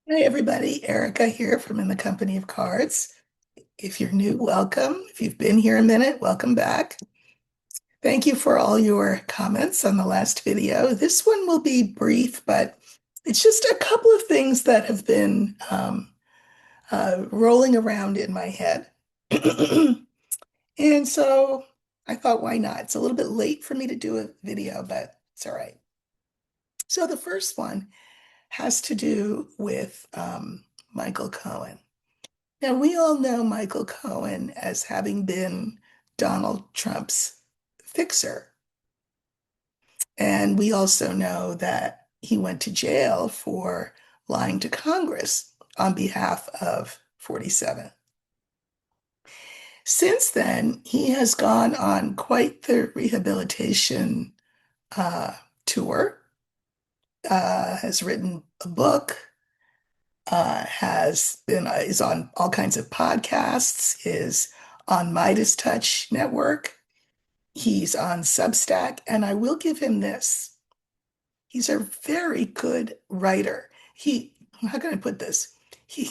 Hi, everybody. Erica here from In the Company of Cards. If you're new, welcome. If you've been here a minute, welcome back. Thank you for all your comments on the last video. This one will be brief, but it's just a couple of things that have been rolling around in my head. And so I thought, why not? It's a little bit late for me to do a video, but it's all right. So the first one has to do with Michael Cohen. Now, we all know Michael Cohen as having been Donald Trump's fixer. And we also know that he went to jail for lying to Congress on behalf of 47. Since then, he has gone on quite the rehabilitation uh, tour, has written a book, has been is on all kinds of podcasts, is on Midas Touch Network. He's on Substack, and I will give him this. He's a very good writer. How can I put this? He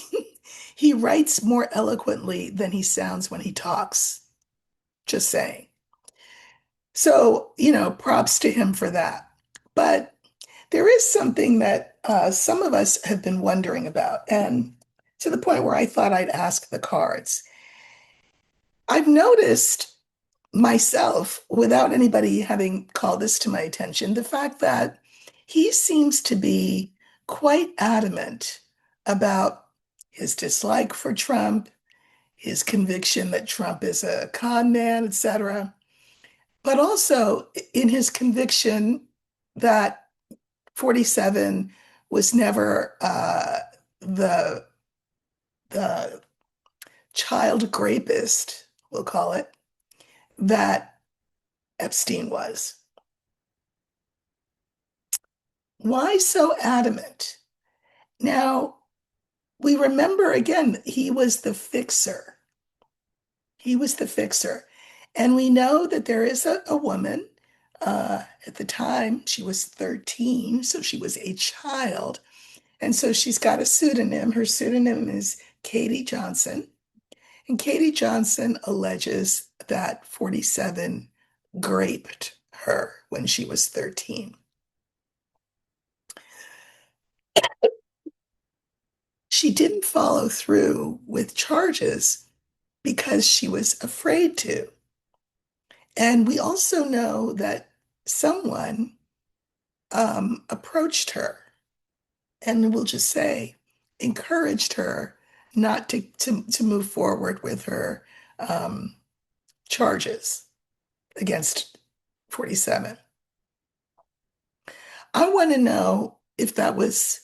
he writes more eloquently than he sounds when he talks. Just saying. So, props to him for that. But there is something that some of us have been wondering about, and to the point where I thought I'd ask the cards. I've noticed myself, without anybody having called this to my attention, the fact that he seems to be quite adamant about his dislike for Trump, his conviction that Trump is a con man, etc., but also in his conviction that 47 was never the the child rapist, we'll call it, that Epstein was. Why so adamant? Now, we remember again, he was the fixer. He was the fixer. And we know that there is a woman, at the time, she was 13, so she was a child. And so she's got a pseudonym. Her pseudonym is Katie Johnson. And Katie Johnson alleges that 47 raped her when she was 13. She didn't follow through with charges because she was afraid to. And we also know that someone approached her and we'll just say encouraged her not to move forward with her um, charges against 47. I want to know if that was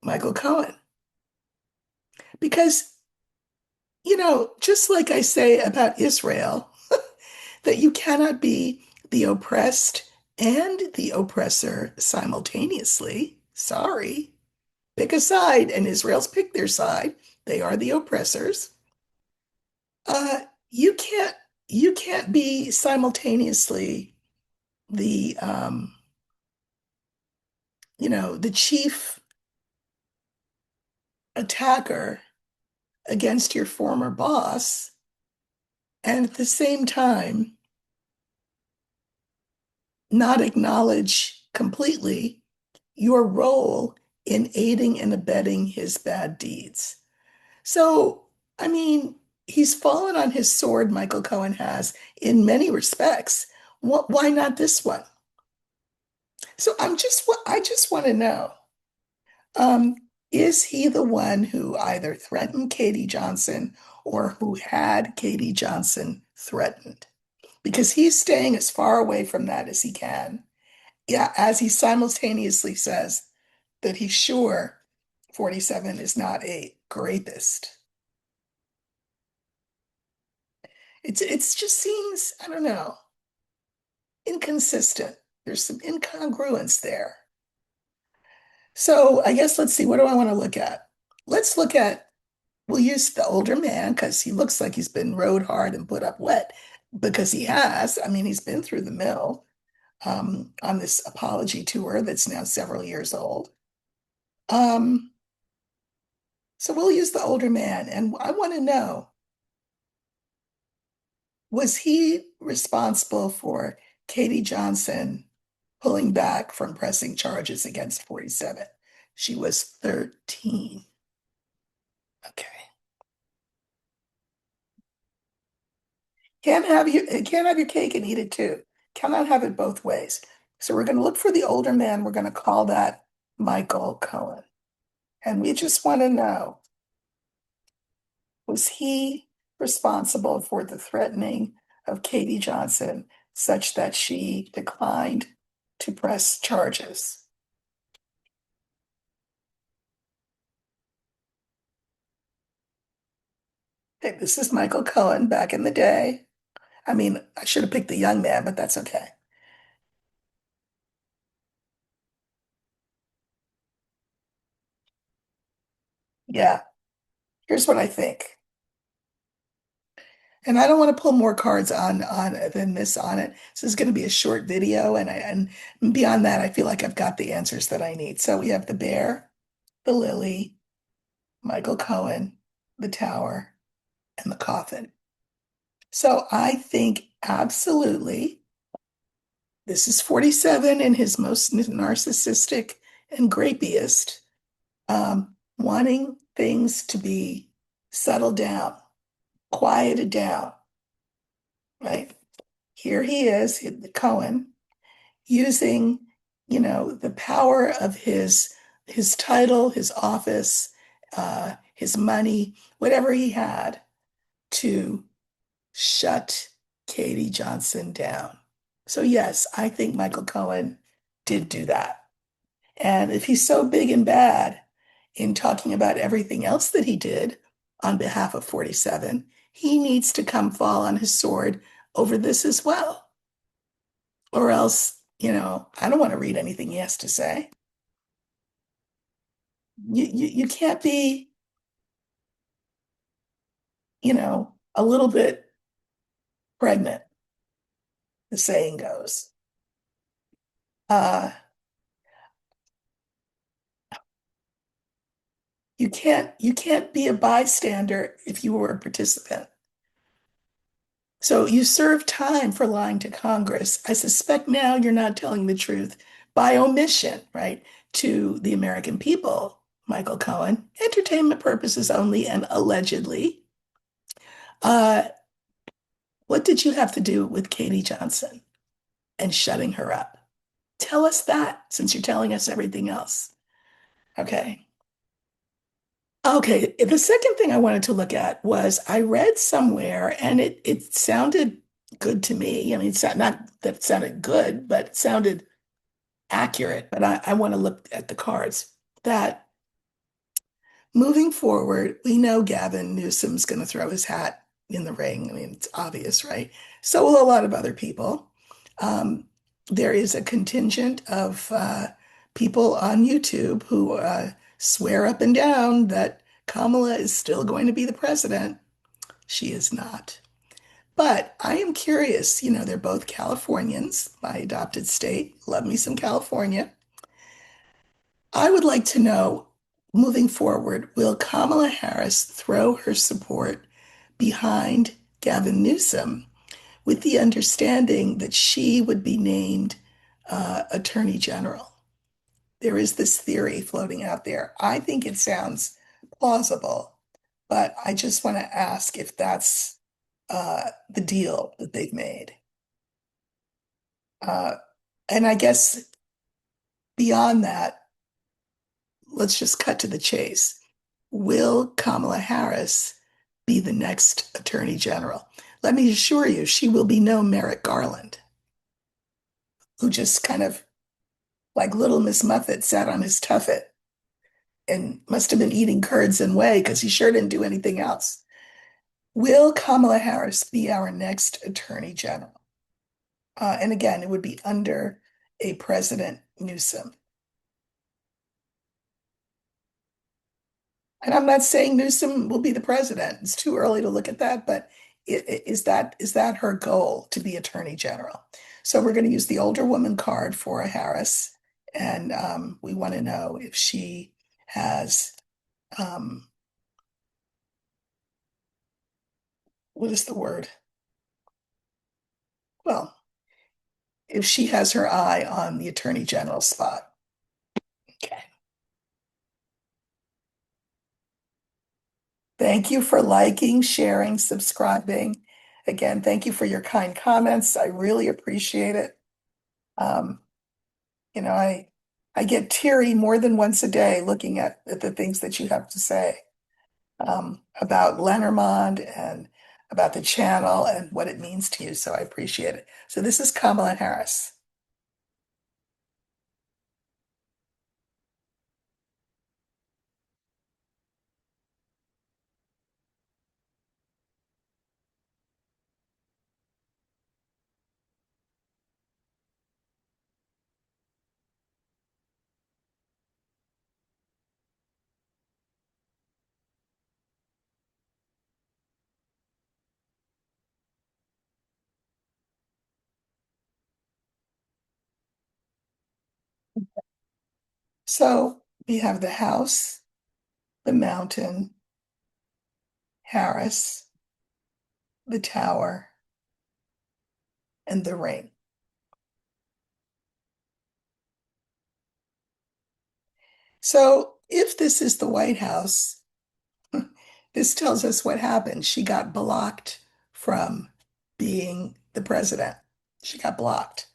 Michael Cohen because, just like I say about Israel, that you cannot be the oppressed and the oppressor simultaneously. Sorry. Pick a side, and Israel's picked their side. They are the oppressors. Uh, you can't you can't be simultaneously the the chief attacker against your former boss and at the same time not acknowledge completely your role in aiding and abetting his bad deeds. So, I mean, he's fallen on his sword, Michael Cohen has, in many respects. Why not this one? So I just want to know, um, is he the one who either threatened Katie Johnson or who had Katie Johnson threatened? Because he's staying as far away from that as he can. Yeah, as he simultaneously says that he's sure 47 is not a rapist. It's just seems, I don't know, inconsistent. There's some incongruence there. So I guess let's see, what do I want to look at? Let's look at, we'll use the older man because he looks like he's been rode hard and put up wet because he has. I mean, he's been through the mill on this apology tour that's now several years old. Um, So we'll use the older man. And I want to know, was he responsible for Katie Johnson pulling back from pressing charges against 47? She was 13. Okay. Can't have your cake and eat it too. Cannot have it both ways. So we're going to look for the older man. We're going to call that Michael Cohen. And we just want to know, was he responsible for the threatening of Katie Johnson such that she declined to press charges? Okay, this is Michael Cohen back in the day. I mean, I should have picked the young man, but that's okay. Yeah, here's what I think. And I don't want to pull more cards on than this on it. This is going to be a short video, and beyond that, I feel like I've got the answers that I need. So we have the bear, the lily, Michael Cohen, the tower, and the coffin. So I think absolutely this is 47 in his most narcissistic and grapiest, wanting things to be settled down, quieted down, right? Here he is, Cohen, using, the power of his title, his office, his money, whatever he had to shut Katie Johnson down. So yes, I think Michael Cohen did do that. And if he's so big and bad in talking about everything else that he did on behalf of 47, he needs to come fall on his sword over this as well. Or else, I don't want to read anything he has to say. You can't be, a little bit pregnant, the saying goes. Uh, you can't be a bystander if you were a participant. So you serve time for lying to Congress. I suspect now you're not telling the truth by omission, right? To the American people, Michael Cohen, entertainment purposes only and allegedly. Uh, what did you have to do with Katie Johnson and shutting her up? Tell us that since you're telling us everything else. Okay. Okay. The second thing I wanted to look at was I read somewhere and it sounded good to me. I mean, it's not that it sounded good, but it sounded accurate. But I want to look at the cards that moving forward, we know Gavin Newsom's going to throw his hat in the ring. I mean, it's obvious, right? So will a lot of other people. Um, there is a contingent of people on YouTube who swear up and down that Kamala is still going to be the president. She is not. But I am curious, they're both Californians, my adopted state. Love me some California. I would like to know, moving forward, will Kamala Harris throw her support behind Gavin Newsom with the understanding that she would be named Attorney General? There is this theory floating out there. I think it sounds plausible, but I just want to ask if that's the deal that they've made. Uh, and I guess beyond that, let's just cut to the chase. Will Kamala Harris be the next Attorney General? Let me assure you, she will be no Merrick Garland, who just kind of like Little Miss Muffet sat on his tuffet and must have been eating curds and whey because he sure didn't do anything else. Will Kamala Harris be our next Attorney General? And again, it would be under a President Newsom. And I'm not saying Newsom will be the president. It's too early to look at that, but is that her goal to be Attorney General? So we're going to use the older woman card for a Harris, and we want to know if she has. Um, what is the word? Well, if she has her eye on the attorney general spot. Okay. Thank you for liking, sharing, subscribing. Again, thank you for your kind comments. I really appreciate it. Um, you know, I get teary more than once a day looking at the things that you have to say about Lenormand and about the channel and what it means to you. So I appreciate it. So this is Kamala Harris. So we have the house, the mountain, Harris, the tower, and the ring. So if this is the White House, this tells us what happened. She got blocked from being the president. She got blocked.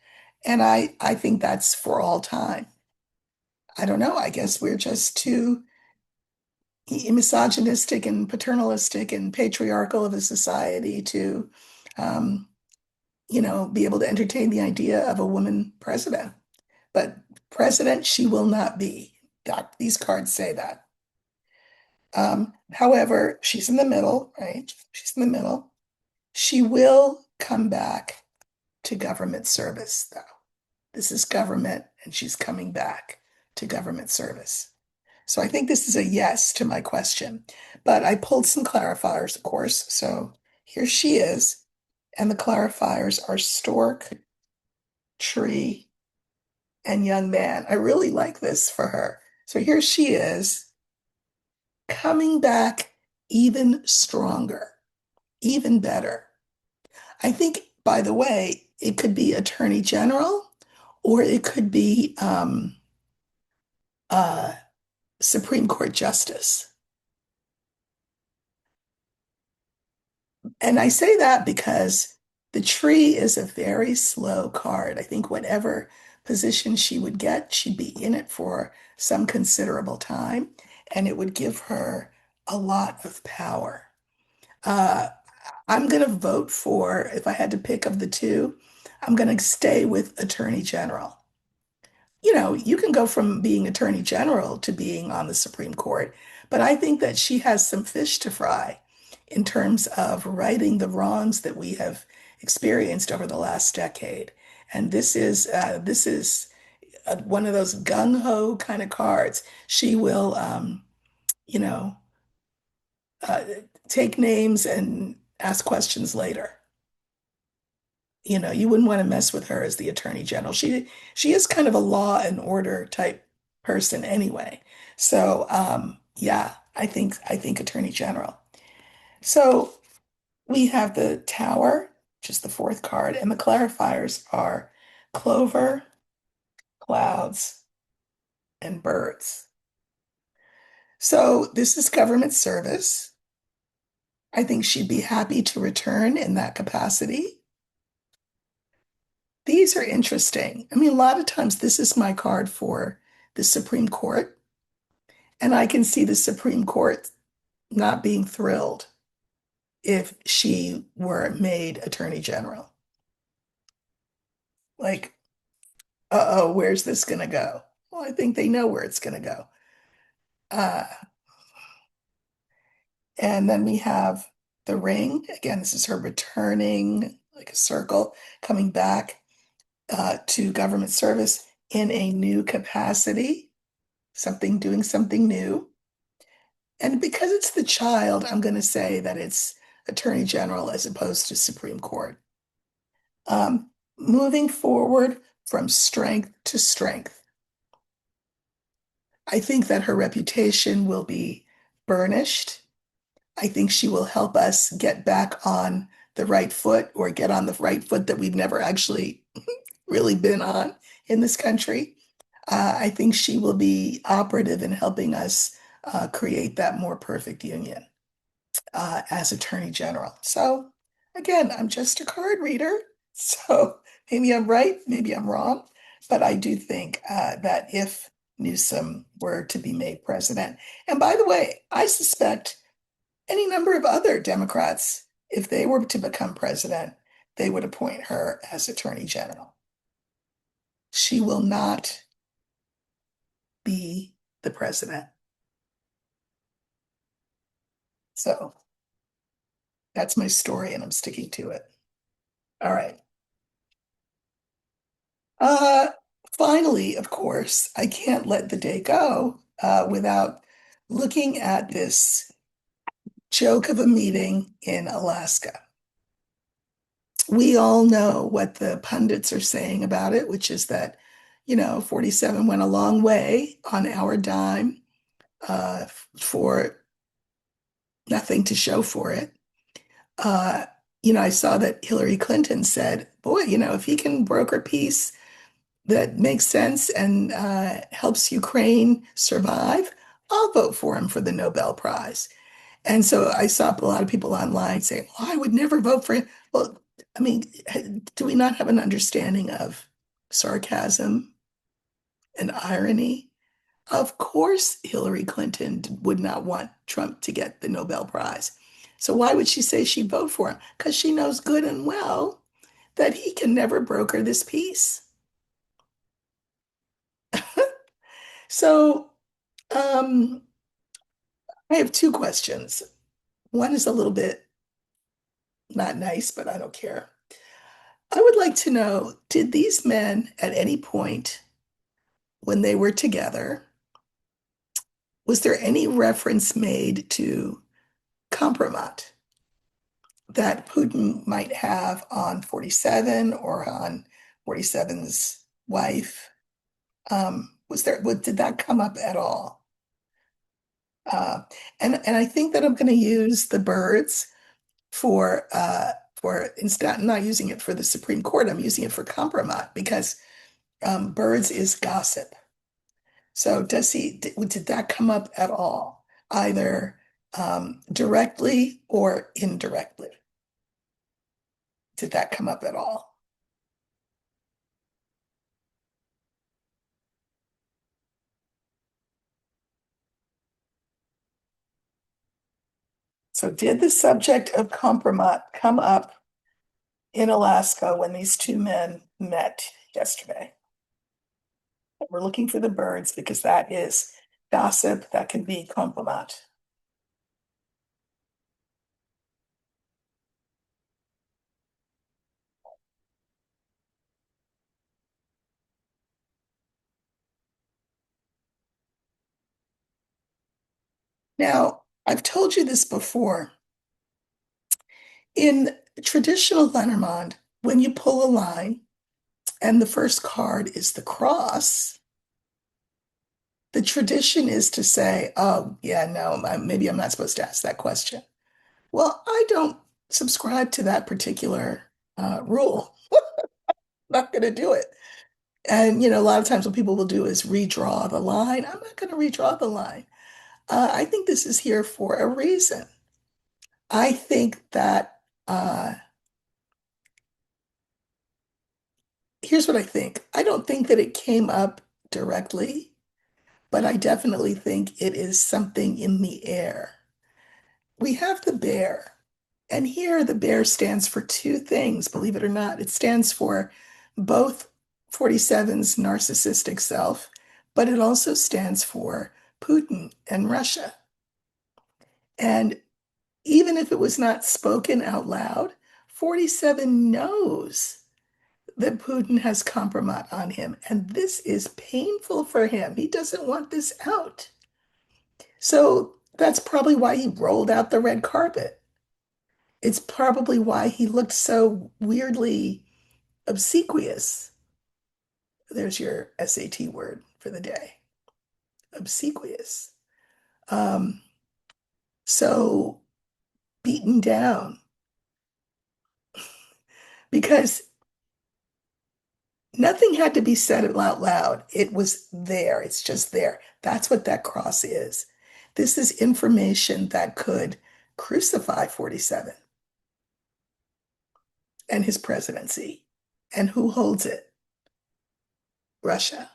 And I think that's for all time. I don't know. I guess we're just too misogynistic and paternalistic and patriarchal of a society to, um, be able to entertain the idea of a woman president. But president, she will not be. These cards say that. However, she's in the middle, right? She's in the middle. She will come back to government service, though. This is government, and she's coming back to government service. So I think this is a yes to my question. But I pulled some clarifiers, of course. So here she is. And the clarifiers are stork, tree, and young man. I really like this for her. So here she is coming back even stronger, even better. I think, by the way, it could be attorney general or it could be uh, Supreme Court justice. And I say that because the tree is a very slow card. I think whatever position she would get, she'd be in it for some considerable time, and it would give her a lot of power. Uh, I'm going to vote for, if I had to pick of the two, I'm going to stay with Attorney General. You can go from being Attorney General to being on the Supreme Court, but I think that she has some fish to fry in terms of righting the wrongs that we have experienced over the last decade. And this is one of those gung ho kind of cards. She will, you know, uh, take names and ask questions later. You wouldn't want to mess with her as the attorney general. She is kind of a law and order type person anyway. So yeah, I think attorney general. So we have the tower, just the fourth card, and the clarifiers are clover, clouds, and birds. So this is government service. I think she'd be happy to return in that capacity. These are interesting. I mean, a lot of times this is my card for the Supreme Court, and I can see the Supreme Court not being thrilled if she were made Attorney General. Like, uh-oh, where's this going to go? Well, I think they know where it's going to go. Uh, and then we have the ring. Again, this is her returning, like a circle, coming back to government service in a new capacity, doing something new. And because it's the child, I'm going to say that it's Attorney General as opposed to Supreme Court. Moving forward from strength to strength. I think that her reputation will be burnished. I think she will help us get back on the right foot or get on the right foot that we've never actually really been on in this country. I think she will be operative in helping us create that more perfect union as Attorney General. So, again, I'm just a card reader. So maybe I'm right, maybe I'm wrong. But I do think that if Newsom were to be made president, and by the way, I suspect any number of other Democrats, if they were to become president, they would appoint her as Attorney General. She will not be the president. So that's my story, and I'm sticking to it. All right. Uh, Finally, of course, I can't let the day go without looking at this joke of a meeting in Alaska. We all know what the pundits are saying about it, which is that, 47 went a long way on our dime for nothing to show for it. Uh, I saw that Hillary Clinton said, boy, if he can broker peace that makes sense and helps Ukraine survive, I'll vote for him for the Nobel Prize. And so I saw a lot of people online saying, oh, I would never vote for him. Well, I mean, do we not have an understanding of sarcasm and irony? Of course, Hillary Clinton would not want Trump to get the Nobel Prize. So why would she say she'd vote for him? Because she knows good and well that he can never broker this peace. So um, I have two questions. One is a little bit not nice, but I don't care. I would like to know, did these men at any point when they were together, was there any reference made to compromise that Putin might have on 47 or on 47's wife? Did that come up at all? Uh, and I think that I'm going to use the birds for instead, I'm not using it for the Supreme Court. I'm using it for compromise because birds is gossip. So did that come up at all, either directly or indirectly? Did that come up at all? So did the subject of compromise come up in Alaska when these two men met yesterday? We're looking for the birds because that is gossip that can be compromise. Now, I've told you this before. In traditional Lenormand, when you pull a line and the first card is the cross, the tradition is to say, oh, yeah, no, maybe I'm not supposed to ask that question. Well, I don't subscribe to that particular rule. Not going to do it. And, a lot of times what people will do is redraw the line. I'm not going to redraw the line. I think this is here for a reason. I think that here's what I think. I don't think that it came up directly, but I definitely think it is something in the air. We have the bear, and here the bear stands for two things, believe it or not. It stands for both 47's narcissistic self, but it also stands for Putin and Russia. And even if it was not spoken out loud, 47 knows that Putin has compromise on him, and this is painful for him. He doesn't want this out. So that's probably why he rolled out the red carpet. It's probably why he looked so weirdly obsequious. There's your SAT word for the day, obsequious. Um, so beaten down because nothing had to be said out loud. It was there. It's just there. That's what that cross is. This is information that could crucify 47 and his presidency. And who holds it? Russia.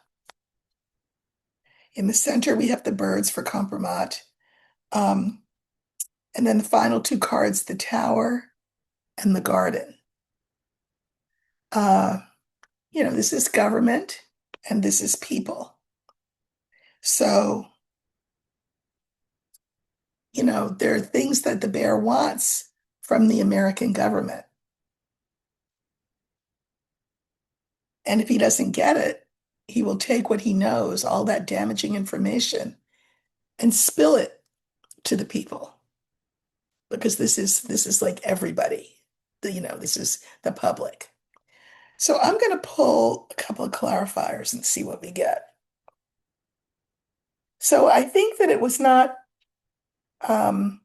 In the center, we have the birds for compromat. Um, and then the final two cards, the tower and the garden. Uh, this is government and this is people. So, there are things that the bear wants from the American government. And if he doesn't get it, he will take what he knows, all that damaging information, and spill it to the people. Because this is like everybody. This is the public. So I'm going to pull a couple of clarifiers and see what we get. So I think that it was not um,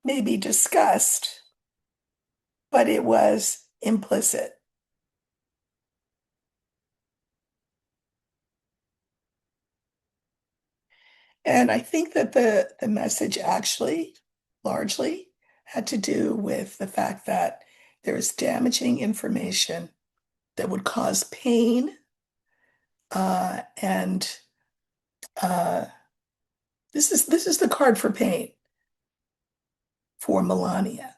maybe discussed, but it was implicit. And I think that the message actually largely had to do with the fact that there is damaging information that would cause pain and uh, this is the card for pain for Melania.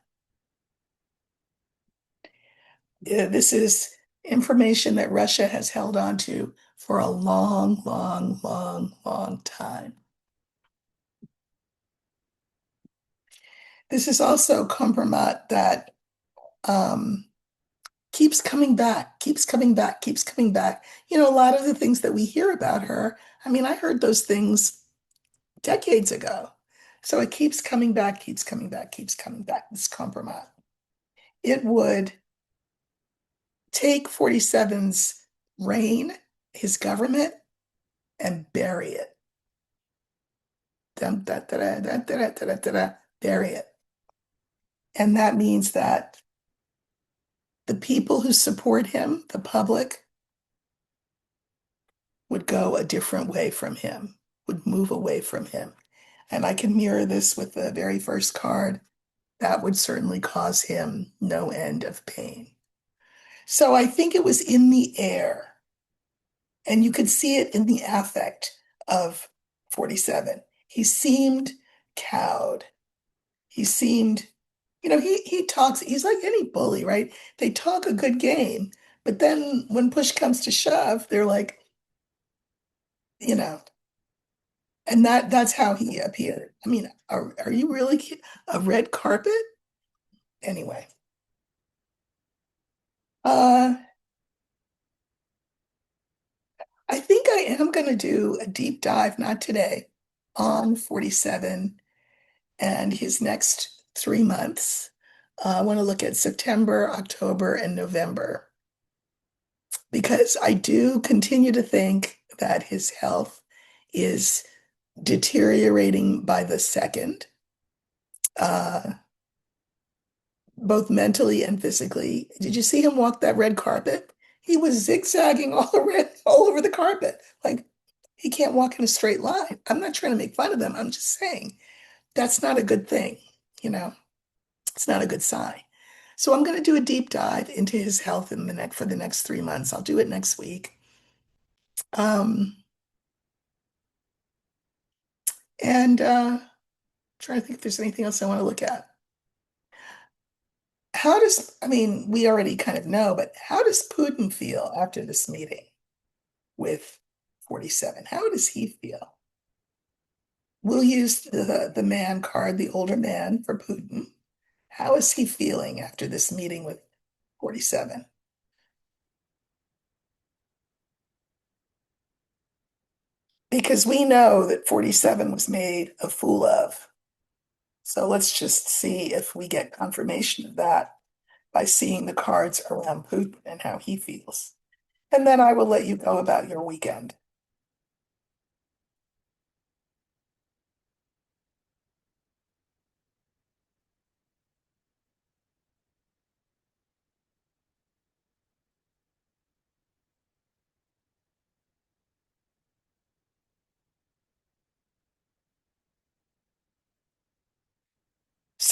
This is information that Russia has held on to for a long, long, long, long time. This is also compromat that um, keeps coming back, keeps coming back, keeps coming back. A lot of the things that we hear about her, I mean, I heard those things decades ago. So it keeps coming back, keeps coming back, keeps coming back, this compromat. It would take 47's reign, his government, and bury it. Dum, da, da, da, da, da, da, da, da, da, bury it. And that means that the people who support him, the public, would go a different way from him, would move away from him. And I can mirror this with the very first card. That would certainly cause him no end of pain. So I think it was in the air, and you could see it in the affect of 47. He seemed cowed. He seemed, he talks, he's like any bully, right? They talk a good game, but then when push comes to shove, they're like, you know, and that's how he appeared. I mean, are you really a red carpet? Anyway, uh, I think I am going to do a deep dive, not today, on 47 and his next 3 months. I want to look at September, October, and November because I do continue to think that his health is deteriorating by the second, uh, both mentally and physically. Did you see him walk that red carpet? He was zigzagging all over the carpet. Like he can't walk in a straight line. I'm not trying to make fun of them. I'm just saying that's not a good thing, you know. It's not a good sign. So I'm going to do a deep dive into his health in the next for the next 3 months. I'll do it next week. Um, and trying to think if there's anything else I want to look at. I mean, we already kind of know, but how does Putin feel after this meeting with 47? How does he feel? We'll use the man card, the older man for Putin. How is he feeling after this meeting with 47? Because we know that 47 was made a fool of. So let's just see if we get confirmation of that by seeing the cards around Putin and how he feels. And then I will let you go about your weekend.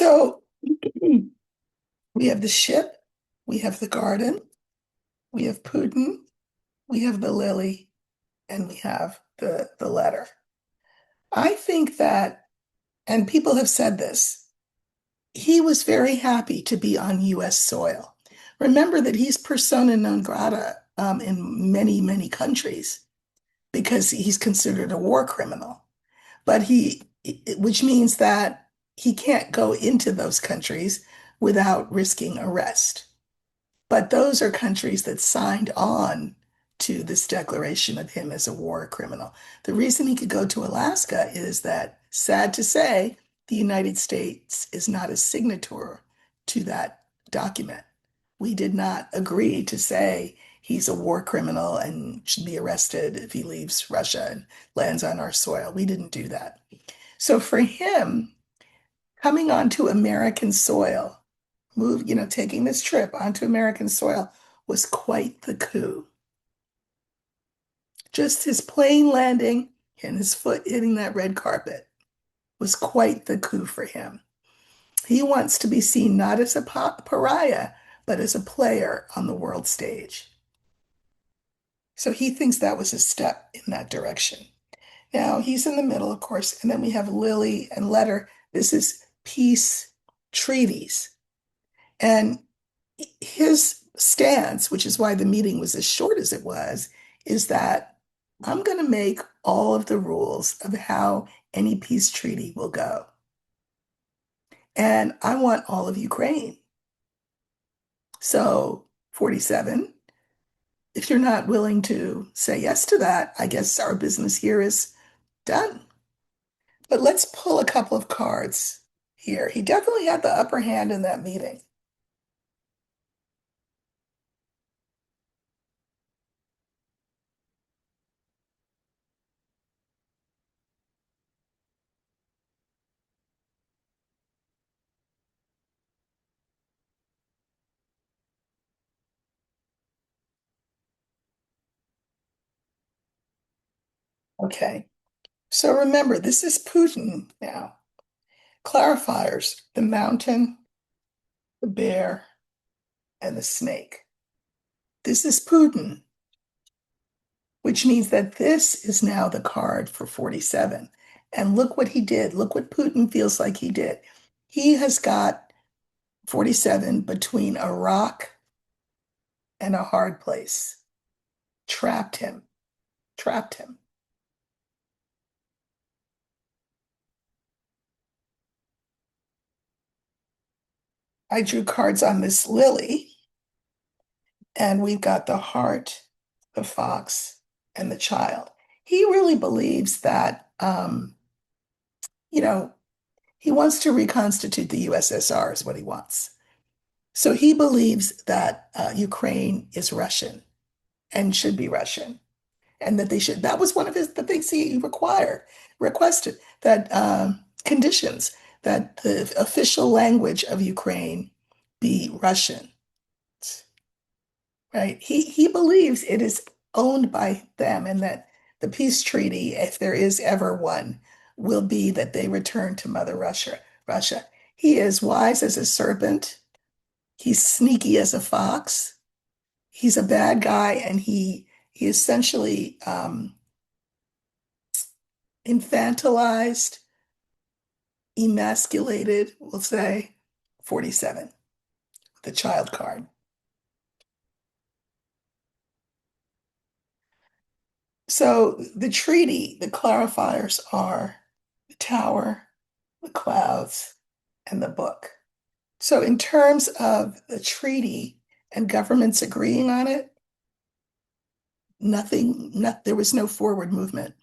So we have the ship, we have the garden, we have Putin, we have the lily, and we have the letter. I think that, and people have said this, he was very happy to be on US soil. Remember that he's persona non grata in many, many countries because he's considered a war criminal. But which means that he can't go into those countries without risking arrest. But those are countries that signed on to this declaration of him as a war criminal. The reason he could go to Alaska is that, sad to say, the United States is not a signatory to that document. We did not agree to say he's a war criminal and should be arrested if he leaves Russia and lands on our soil. We didn't do that. So for him, coming onto American soil, taking this trip onto American soil was quite the coup. Just his plane landing and his foot hitting that red carpet was quite the coup for him. He wants to be seen not as a pariah, but as a player on the world stage. So he thinks that was a step in that direction. Now he's in the middle, of course, and then we have Lily and Letter. This is peace treaties. And his stance, which is why the meeting was as short as it was, is that I'm going to make all of the rules of how any peace treaty will go. And I want all of Ukraine. So, 47, if you're not willing to say yes to that, I guess our business here is done. But let's pull a couple of cards here. He definitely had the upper hand in that meeting. Okay. So remember, this is Putin now. Clarifiers, the mountain, the bear, and the snake. This is Putin, which means that this is now the card for 47. And look what he did. Look what Putin feels like he did. He has got 47 between a rock and a hard place. Trapped him. Trapped him. I drew cards on this lily, and we've got the heart, the fox, and the child. He really believes that, you know, he wants to reconstitute the USSR, is what he wants. So he believes that Ukraine is Russian and should be Russian, and that they should. That was one of the things he requested that conditions that the official language of Ukraine be Russian, right? He believes it is owned by them, and that the peace treaty, if there is ever one, will be that they return to Mother Russia. Russia. He is wise as a serpent. He's sneaky as a fox. He's a bad guy, and he essentially infantilized, emasculated, we'll say, 47, the child card. So the treaty, the clarifiers are the tower, the clouds, and the book. So in terms of the treaty and governments agreeing on it, there was no forward movement.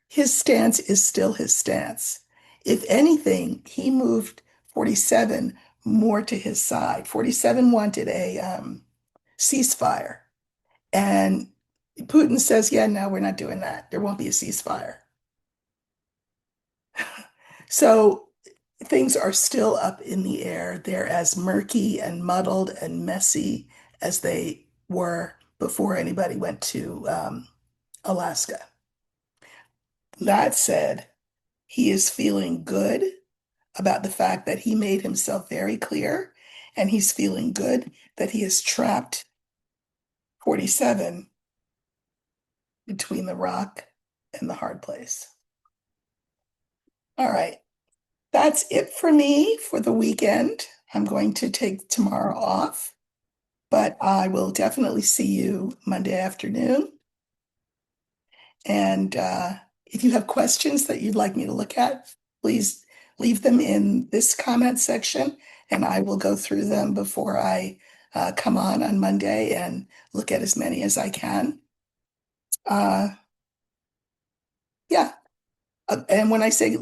His stance is still his stance. If anything, he moved 47 more to his side. 47 wanted a ceasefire. And Putin says, yeah, no, we're not doing that. There won't be a ceasefire. So things are still up in the air. They're as murky and muddled and messy as they were before anybody went to Alaska. That said, he is feeling good about the fact that he made himself very clear and he's feeling good that he is trapped 47 between the rock and the hard place. All right. That's it for me for the weekend. I'm going to take tomorrow off, but I will definitely see you Monday afternoon. And if you have questions that you'd like me to look at, please leave them in this comment section, and I will go through them before I come on Monday and look at as many as I can. Uh, yeah. And when I say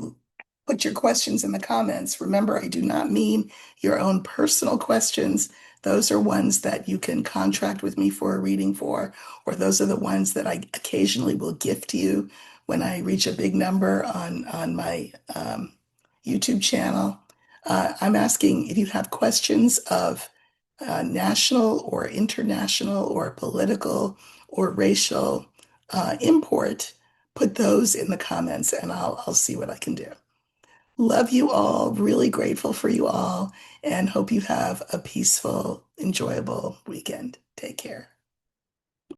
put your questions in the comments, remember, I do not mean your own personal questions. Those are ones that you can contract with me for a reading for, or those are the ones that I occasionally will gift you when I reach a big number on my YouTube channel. I'm asking if you have questions of national or international or political or racial import, put those in the comments and I'll see what I can do. Love you all, really grateful for you all, and hope you have a peaceful, enjoyable weekend. Take care.